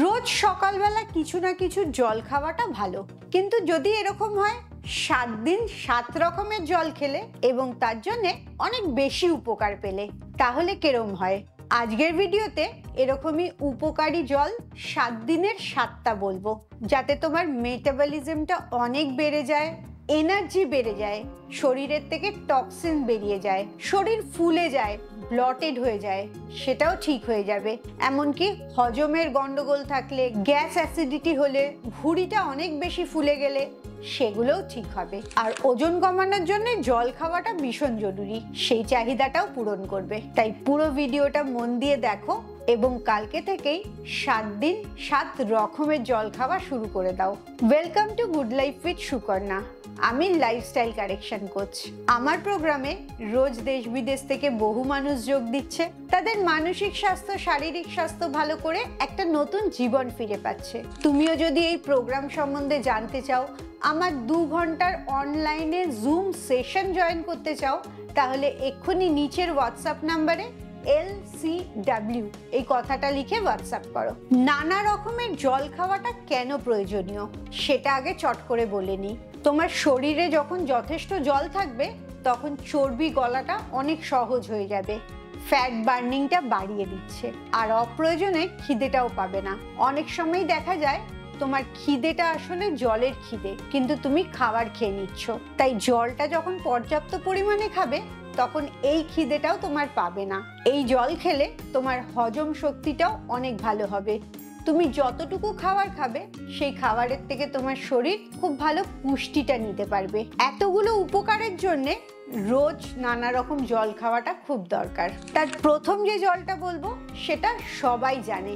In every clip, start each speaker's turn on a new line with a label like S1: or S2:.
S1: রোজ সকালবেলা কিছু না কিছু জল খাওয়াটা ভালো, কিন্তু যদি এরকম হয় 7 দিন 7 রকমের জল খেলে এবং তার জন্য অনেক বেশি উপকার পেলে, তাহলে কেরম হয়? আজকের ভিডিওতে এরকমই উপকারী জল 7 দিনের 7টা বলবো, যাতে তোমার মেটাবলিজমটা অনেক বেড়ে যায়, এনার্জি বেড়ে যায়, শরীরের থেকে টক্সিন বেরিয়ে যায়, শরীর ফুলে যায়, ব্লটেড হয়ে যায়, সেটাও ঠিক হয়ে যাবে। এমনকি হজমের গন্ডগোল থাকলে, গ্যাস অ্যাসিডিটি হলে, ভুঁড়িটা অনেক বেশি ফুলে গেলে সেগুলোও ঠিক হবে। আর ওজন কমানোর জন্য জল খাওয়াটা ভীষণ জরুরি, সেই চাহিদাটাও পূরণ করবে। তাই পুরো ভিডিওটা মন দিয়ে দেখো এবং কালকে থেকেই 7 দিন 7 রকমের জল খাওয়া শুরু করে দাও। Welcome to good life with Sukarna. আমি লাইফস্টাইল কারেকশন কোচ। আমার প্রোগ্রামে রোজ দেশ বিদেশ থেকে বহু মানুষ যোগ দিচ্ছে, তাদের মানসিক স্বাস্থ্য, শারীরিক স্বাস্থ্য ভালো করে একটা নতুন জীবন ফিরে পাচ্ছে। তুমিও যদি এই প্রোগ্রাম সম্বন্ধে জানতে চাও, আমার 2 ঘন্টার অনলাইনে জুম সেশন জয়েন করতে চাও, তাহলে এক্ষুনি নিচের হোয়াটসঅ্যাপ নাম্বারে LCW এই কথাটা লিখে হোয়াটসঅ্যাপ করো। নানা রকমের জল খাওয়াটা কেন প্রয়োজনীয় সেটা আগে চট করে বলে নিই। তোমার শরীরে যখন যথেষ্ট জল থাকবে তখন চর্বি গলাটা অনেক সহজ হয়ে যাবে, ফ্যাট বার্নিংটা বাড়িয়ে দিচ্ছে, আর অপ্রয়োজনে খিদেটাও পাবে না। অনেক সময় দেখা যায় তোমার খিদেটা আসলে জলের খিদে, কিন্তু তুমি খাবার খেয়ে নিচ্ছ। তাই জলটা যখন পর্যাপ্ত পরিমাণে খাবে তখন এই খিদেটাও তোমার পাবে না। এই জল খেলে তোমার হজম শক্তিটাও অনেক ভালো হবে। তুমি যতটুকু খাবার খাবে সেই খাবারের থেকে তোমার শরীর খুব ভালো পুষ্টিটা নিতে পারবে। এতগুলো উপকারের জন্যে রোজ নানা রকম জল খাওয়াটা খুব দরকার। তার প্রথম যে জলটা বলবো সেটা সবাই জানে,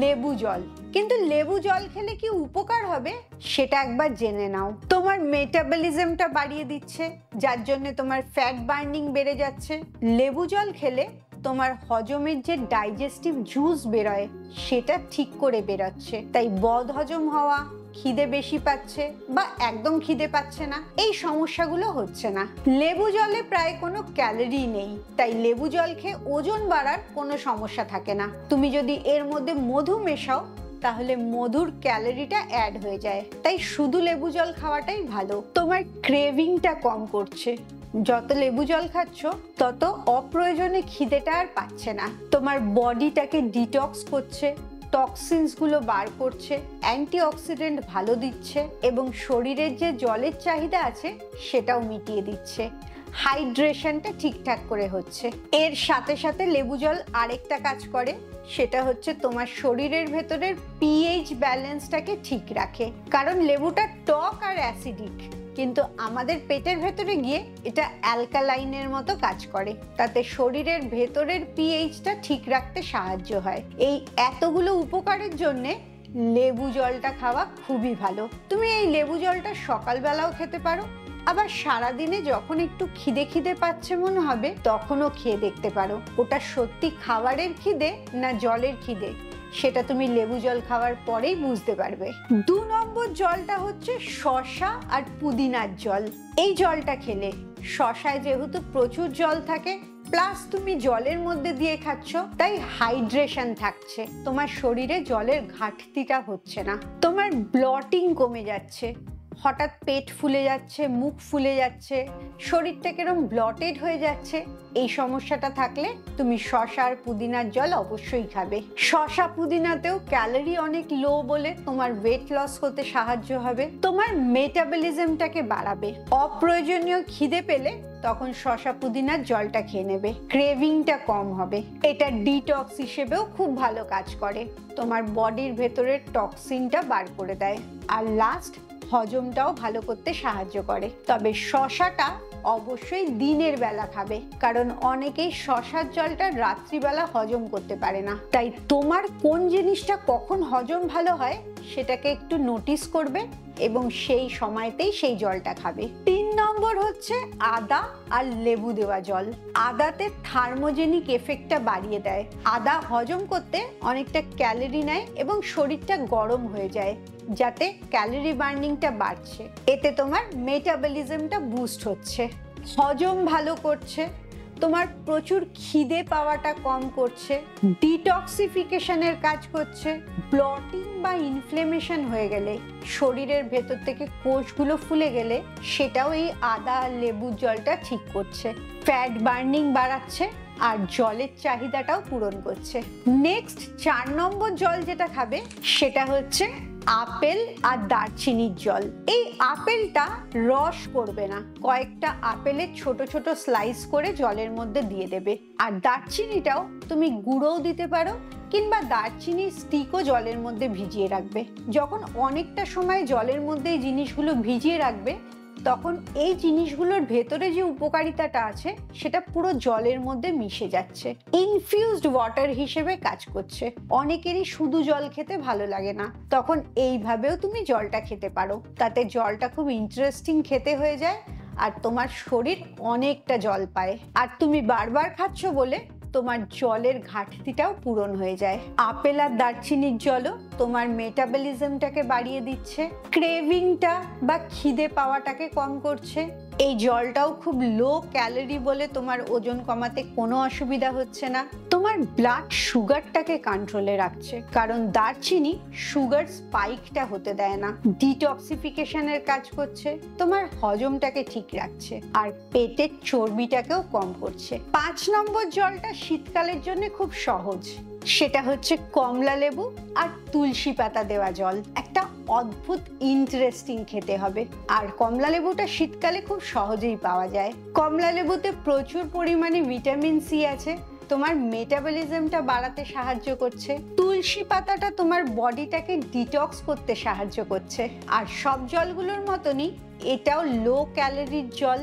S1: লেবু জল। কিন্তু লেবু জল খেলে কি উপকার হবে সেটা একবার জেনে নাও। তোমার মেটাবলিজমটা বাড়িয়ে দিচ্ছে, যার জন্য তোমার ফ্যাট বার্নিং বেড়ে যাচ্ছে। লেবু জল খেলে তোমার হজমের যে ডাইজেস্টিভ জুস বেরোয় সেটা ঠিক করে বেরোচ্ছে, তাই বদ হজম হওয়া, খিদে বেশি পাচ্ছে বা একদম খিদে পাচ্ছে না, এই সমস্যাগুলো হচ্ছে না। লেবু জলে প্রায় কোনো ক্যালোরি নেই, তাই লেবু জল খেয়ে ওজন বাড়ার কোনো সমস্যা থাকে না। তুমি যদি এর মধ্যে মধু মেশাও তাহলে মধুর ক্যালোরিটা অ্যাড হয়ে যায়, তাই শুধু লেবু জল খাওয়াটাই ভালো। তোমার ক্রেভিংটা কম করছে, যত লেবু জল খাচ্ছ তত অপ্রয়োজনে খিদেটা আর পাচ্ছে না। তোমার বডিটাকে ডিটক্স করছে, টক্সিনস গুলো বার করছে, অ্যান্টিঅক্সিডেন্ট ভালো দিচ্ছে এবং শরীরের যে জলের চাহিদা আছে সেটাও মিটিয়ে দিচ্ছে। হাইড্রেশনটা ঠিকঠাক করে হচ্ছে। এর সাথে সাথে লেবু জল আরেকটা কাজ করে, সেটা হচ্ছে তোমার শরীরের ভেতরের পিএইচ ব্যালেন্সটাকে ঠিক রাখে। কারণ লেবুটা টক আর অ্যাসিডিক, কিন্তু আমাদের পেটের ভেতরে গিয়ে এটা অ্যালকালাইনের মতো কাজ করে, তাতে শরীরের ভেতরের পিএইচটা ঠিক রাখতে সাহায্য হয়। এই এতগুলো উপকারের জন্যে লেবু জলটা খাওয়া খুবই ভালো। তুমি এই লেবু জলটা সকালবেলাও খেতে পারো, আবার সারাদিনে যখন একটু খিদে খিদে পাচ্ছে মনে হবে তখনও খেয়ে দেখতে পারো। ওটা সত্যি খাবারের খিদে না জলের খিদে সেটা তুমি লেবু জল খাওয়ার পরেই বুঝতে পারবে। 2 নম্বর জলটা হচ্ছে শসা আর পুদিনার জল। এই জলটা খেলে, শসায় যেহেতু প্রচুর জল থাকে প্লাস তুমি জলের মধ্যে দিয়ে খাচ্ছ, তাই হাইড্রেশন থাকছে, তোমার শরীরে জলের ঘাটতিটা হচ্ছে না, তোমার ব্লটিং কমে যাচ্ছে, হঠাৎ পেট ফুলে যাচ্ছে, মুখ ফুলে যাচ্ছে, শরীরটা কিরম ব্লটেড হয়ে যাচ্ছে, এই সমস্যাটা থাকলে তুমি শসা আর পুদিনার জল অবশ্যই খাবে। শসা পুদিনাতেও ক্যালোরি অনেক লো বলে তোমার ওয়েট লস হতে সাহায্য হবে, তোমার মেটাবলিজমটাকে বাড়াবে। অপ্রয়োজনীয় খিদে পেলে তখন শসা পুদিনার জলটা খেয়ে নেবে, ক্রেভিংটা কম হবে। এটা ডিটক্স হিসেবেও খুব ভালো কাজ করে, তোমার বডির ভেতরের টক্সিনটা বার করে দেয়, আর লাস্ট হজমটাও ভালো করতে সাহায্য করে। তবে শসাটা অবশ্যই দিনের বেলা খাবে, কারণ অনেকেই শসার জলটা রাত্রিবেলা হজম করতে পারে না। তাই তোমার কোন জিনিসটা কখন হজম ভালো হয় সেটাকে একটু নোটিস করবে এবং সেই সময়তেই সেই জলটা খাবে। 3 নম্বর হচ্ছে আদা আর লেবু দেওয়া জল। আদাতে থার্মোজেনিক এফেক্টটা বাড়িয়ে দেয়। আদা হজম করতে অনেকটা ক্যালোরি নেয় এবং শরীরটা গরম হয়ে যায়, যাতে ক্যালোরি বার্নিংটা বাড়ছে। এতে তোমার মেটাবলিজমটা বুস্ট হচ্ছে, হজম ভালো করছে, তোমার প্রচুর খিদে পাওয়াটা কম করছে, ডিটক্সিফিকেশনের কাজ করছে। ব্লটিং বা ইনফ্লেমেশন হয়ে গেলে, শরীরের ভেতর থেকে কোষগুলো ফুলে গেলে, সেটাও এই আদা আর লেবুর জলটা ঠিক করছে। ফ্যাট বার্নিং বাড়াচ্ছে আর জলের চাহিদাটাও পূরণ করছে। নেক্সট 4 নম্বর জল যেটা খাবে সেটা হচ্ছে আপেল আর দারচিনির জল। এই আপেলটা রস করবে না, কয়েকটা আপেলের ছোট ছোট স্লাইস করে জলের মধ্যে দিয়ে দেবে। আর দারচিনিটাও তুমি গুঁড়োও দিতে পারো, কিংবা দারচিনির স্টিকও জলের মধ্যে ভিজিয়ে রাখবে। যখন অনেকটা সময় জলের মধ্যে এই জিনিসগুলো ভিজিয়ে রাখবে, তখন এই জিনিসগুলোর ভেতরে যে উপকারিতাটা আছে সেটা পুরো জলের মধ্যে মিশে যাচ্ছে, ইনফিউজড ওয়াটার হিসেবে কাজ করছে। অনেকেরই শুধু জল খেতে ভালো লাগে না, তখন এইভাবেও তুমি জলটা খেতে পারো। তাতে জলটা খুব ইন্টারেস্টিং খেতে হয়ে যায় আর তোমার শরীর অনেকটা জল পায়। আর তুমি বারবার খাচ্ছ বলে তোমার জলের ঘাটতিটাও পূরণ হয়ে যায়। আপেল আর দারচিনির জলও তোমার মেটাবলিজমটাকে বাড়িয়ে দিচ্ছে, ক্রেভিংটা বা খিদে পাওয়াটাকে কম করছে। এই জলটাও খুব লো ক্যালোরি বলে তোমার ওজন কমাতে কোনো অসুবিধা হচ্ছে না। তোমার ব্লাড সুগারটাকে কন্ট্রোলে রাখছে, কারণ দারচিনি সুগার স্পাইকটা হতে দেয় না। ডিটক্সিফিকেশনের কাজ করছে, তোমার হজমটাকে ঠিক রাখছে আর পেটের চর্বিটাকেও কম করছে। 5 নম্বর জলটা শীতকালের জন্য খুব সহজ, সেটা হচ্ছে কমলা লেবু আর তুলসী পাতা দেওয়া জল। একটা অদ্ভুত ইন্টারেস্টিং খেতে হবে। আর কমলা লেবুটা শীতকালে খুব সহজেই পাওয়া যায়। কমলা লেবুতে প্রচুর পরিমাণে ভিটামিন সি আছে, তোমার মেটাবলিজমটা বাড়াতে সাহায্য করছে। তুলসী পাতাটা তোমার বডিটাকে ডিটক্স করতে সাহায্য করছে। আর সব জলগুলোর মতনই এটাও লো ক্যালোরির জল,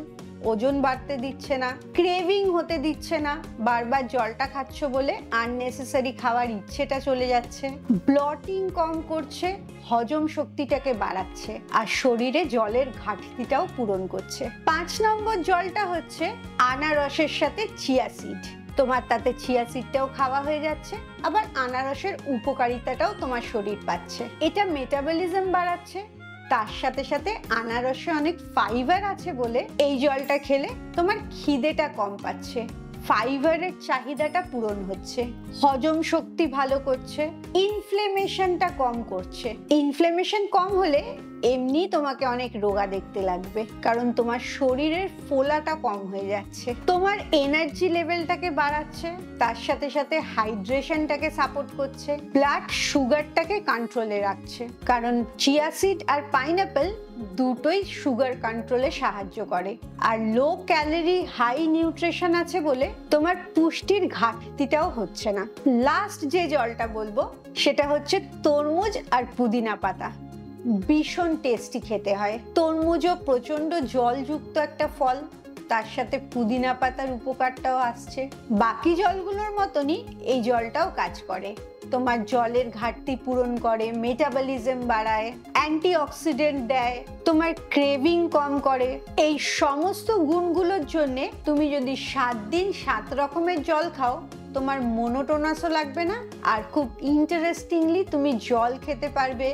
S1: ওজন বাড়তে দিচ্ছে না, ক্রেভিং হতে দিচ্ছে না। বারবার জলটা খাচ্ছ বলে আননেসেসারি খাওয়ার ইচ্ছেটা চলে যাচ্ছে। ব্লটিং কম করছে, হজম শক্তিটাকে বাড়াচ্ছে আর শরীরে জলের ঘাটতিটাও পূরণ করছে। 5 নম্বর জলটা হচ্ছে আনারসের সাথে চিয়া সিড। তোমার তাতে চিয়া সিডটাও খাওয়া হয়ে যাচ্ছে, আবার আনারসের উপকারিতাটাও তোমার শরীর পাচ্ছে। এটা মেটাবলিজম বাড়াচ্ছে, তার সাথে সাথে আনারসে অনেক ফাইবার আছে বলে এই জলটা খেলে তোমার খিদেটা কম পাচ্ছে, ফাইবারের চাহিদাটা পূরণ হচ্ছে, হজম শক্তি ভালো করছে, ইনফ্লেমেশনটা কম করছে। ইনফ্লেমেশন কম হলে এমনি তোমাকে অনেক রোগা দেখতে লাগবে, কারণ তোমার শরীরের ফোলাটা কম হয়ে যাচ্ছে। তোমার এনার্জি লেভেলটাকে বাড়াচ্ছে, তার সাথে সাথে হাইড্রেশনটাকে সাপোর্ট করছে, ব্লাড সুগারটাকে কন্ট্রোলে রাখছে, কারণ চিয়া সিড আর পাইনাপেল দুটোই সুগার কন্ট্রোলে সাহায্য করে। আর লো ক্যালোরি হাই নিউট্রিশন আছে বলে তোমার পুষ্টির ঘাটতিটাও হচ্ছে না। লাস্ট যে জলটা বলবো সেটা হচ্ছে তরমুজ আর পুদিনা পাতা। ভীষণ টেস্টি খেতে হয়। তরমুজও প্রচন্ড জলযুক্ত একটা ফল, তার সাথে পুদিনা পাতার উপকারটাও আসছে। বাকি জলগুলোর মতনই এই জলটাও কাজ করে, তোমার জলের ঘাটতি পূরণ করে, মেটাবলিজম বাড়ায়, অ্যান্টিঅক্সিডেন্ট দেয়, তোমার ক্রেভিং কম করে। এই সমস্ত গুণগুলোর জন্য তুমি যদি 7 দিন 7 রকমের জল খাও, তোমার মোনোটোনাসও লাগবে না আর খুব ইন্টারেস্টিংলি তুমি জল খেতে পারবে।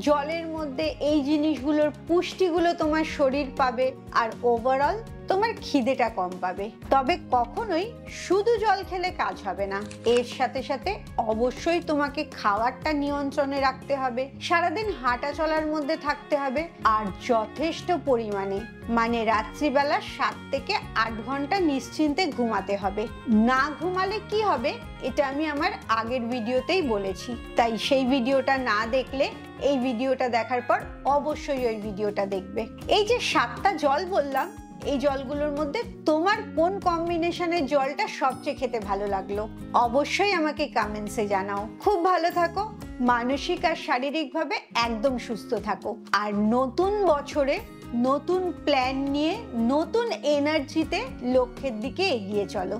S1: জলের মধ্যে এই জিনিসগুলোর পুষ্টিগুলো তোমার শরীর পাবে আর ওভারঅল তোমার খিদেটা কম পাবে। তবে কখনোই শুধু জল খেলে কাজ হবে না, এর সাথে সাথে অবশ্যই তোমাকে খাবারটা নিয়ন্ত্রণে রাখতে হবে, সারাদিন হাঁটা চলার মধ্যে থাকতে হবে আর যথেষ্ট পরিমাণে মানে রাত্রিবেলা 7 থেকে 8 ঘন্টা নিশ্চিন্তে ঘুমাতে হবে। না ঘুমালে কি হবে এটা আমি আমার আগের ভিডিওতেই বলেছি, তাই সেই ভিডিওটা না দেখলে এই ভিডিওটা দেখার পর অবশ্যই ওই ভিডিওটা দেখবে। এই যে 7টা জল বললাম, এই জলগুলোর মধ্যে তোমার কোন কম্বিনেশনের জলটা সবচেয়ে খেতে ভালো লাগলো অবশ্যই আমাকে কমেন্টসে জানাও। খুব ভালো থাকো, মানসিক আর শারীরিকভাবে একদম সুস্থ থাকো আর নতুন বছরে নতুন প্ল্যান নিয়ে নতুন এনার্জিতে লক্ষ্যের দিকে এগিয়ে চলো।